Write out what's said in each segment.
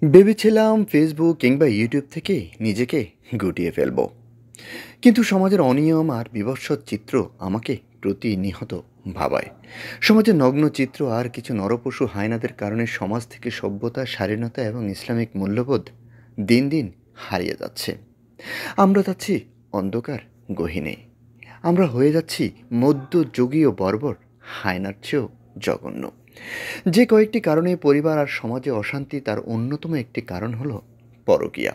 ভেবেছিলাম ফেসবুক কিংবা ইউটিউব থেকে নিজেকে গুটিয়ে ফেলব, কিন্তু সমাজের অনিয়ম আর বিভৎসর চিত্র আমাকে প্রতিনিহত ভাবায়। সমাজের নগ্ন চিত্র আর কিছু নরপশু হায়নাদের কারণে সমাজ থেকে সভ্যতা, স্বাধীনতা এবং ইসলামিক মূল্যবোধ দিন দিন হারিয়ে যাচ্ছে। আমরা যাচ্ছি অন্ধকার গহীনে। আমরা হয়ে যাচ্ছি মধ্যযুগীয় বর্বর হায়নার চেয়েও জঘন্য। যে কয়েকটি কারণে পরিবার আর সমাজে অশান্তি, তার অন্যতম একটি কারণ হলো পরকীয়া।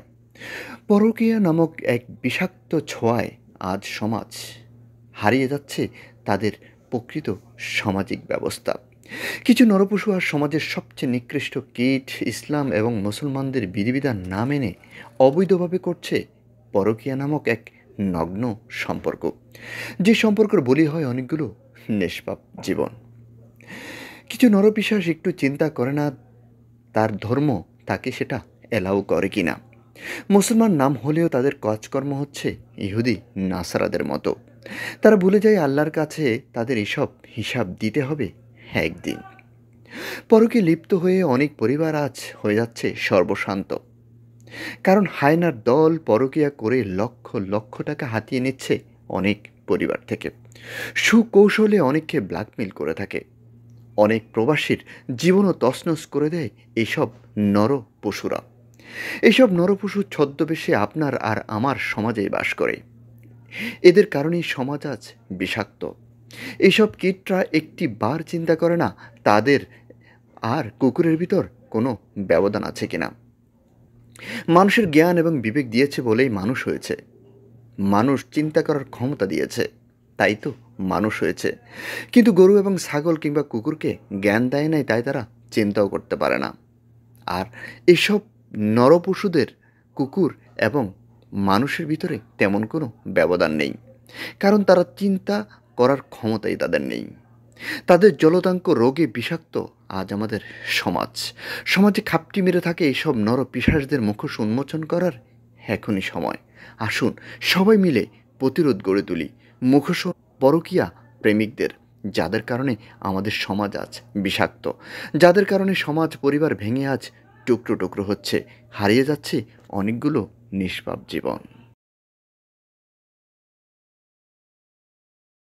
পরকীয়া নামক এক বিষাক্ত ছোঁয়ায় আজ সমাজ হারিয়ে যাচ্ছে তাদের প্রকৃত সামাজিক ব্যবস্থা। কিছু নরপশু আর সমাজের সবচেয়ে নিকৃষ্ট কীট ইসলাম এবং মুসলমানদের বিধিবিধান না মেনে অবৈধভাবে করছে পরকীয়া নামক এক নগ্ন সম্পর্ক, যে সম্পর্কের বলি হয় অনেকগুলো নিষ্পাপ জীবন। কিছু নরপিশাচ একটু চিন্তা করে না তার ধর্ম তাকে সেটা অ্যালাউ করে কি না। মুসলমান নাম হলেও তাদের কাজকর্ম হচ্ছে ইহুদি নাসারাদের মতো। তারা ভুলে যায় আল্লাহর কাছে তাদের এসব হিসাব দিতে হবে একদিন। পরকে লিপ্ত হয়ে অনেক পরিবার আজ হয়ে যাচ্ছে সর্বশান্ত, কারণ হায়নার দল পরকীয়া করে লক্ষ লক্ষ টাকা হাতিয়ে নিচ্ছে অনেক পরিবার থেকে। সুকৌশলে অনেককে ব্ল্যাকমেল করে থাকে। অনেক প্রবাসীর জীবনও তছনছ করে দেয় এইসব নর পশুরা। এইসব নরপশু ছদ্মবেশে আপনার আর আমার সমাজেই বাস করে। এদের কারণেই সমাজ আজ বিষাক্ত। এইসব কীটরা একটি বার চিন্তা করে না তাদের আর কুকুরের ভিতর কোনো ব্যবধান আছে কিনা। মানুষের জ্ঞান এবং বিবেক দিয়েছে বলেই মানুষ হয়েছে। মানুষ চিন্তা করার ক্ষমতা দিয়েছে, তাই তো মানুষ হয়েছে। কিন্তু গরু এবং ছাগল কিংবা কুকুরকে জ্ঞান দেয় নাই, তাই তারা চিন্তাও করতে পারে না। আর এসব নরপশুদের কুকুর এবং মানুষের ভিতরে তেমন কোনো ব্যবধান নেই, কারণ তারা চিন্তা করার ক্ষমতাই তাদের নেই। তাদের জলদাঙ্ক রোগে বিষাক্ত আজ আমাদের সমাজে খাপটি মেরে থাকে এইসব নরপিশাচদের মুখোশ উন্মোচন করার এখনই সময়। আসুন সবাই মিলে প্রতিরোধ গড়ে তুলি মুখোশ পরকীয়া প্রেমিকদের, যাদের কারণে আমাদের সমাজ আজ বিষাক্ত, যাদের কারণে সমাজ পরিবার ভেঙে আজ টুকরো টুকরো হচ্ছে, হারিয়ে যাচ্ছে অনেকগুলো নিষ্পাপ জীবন।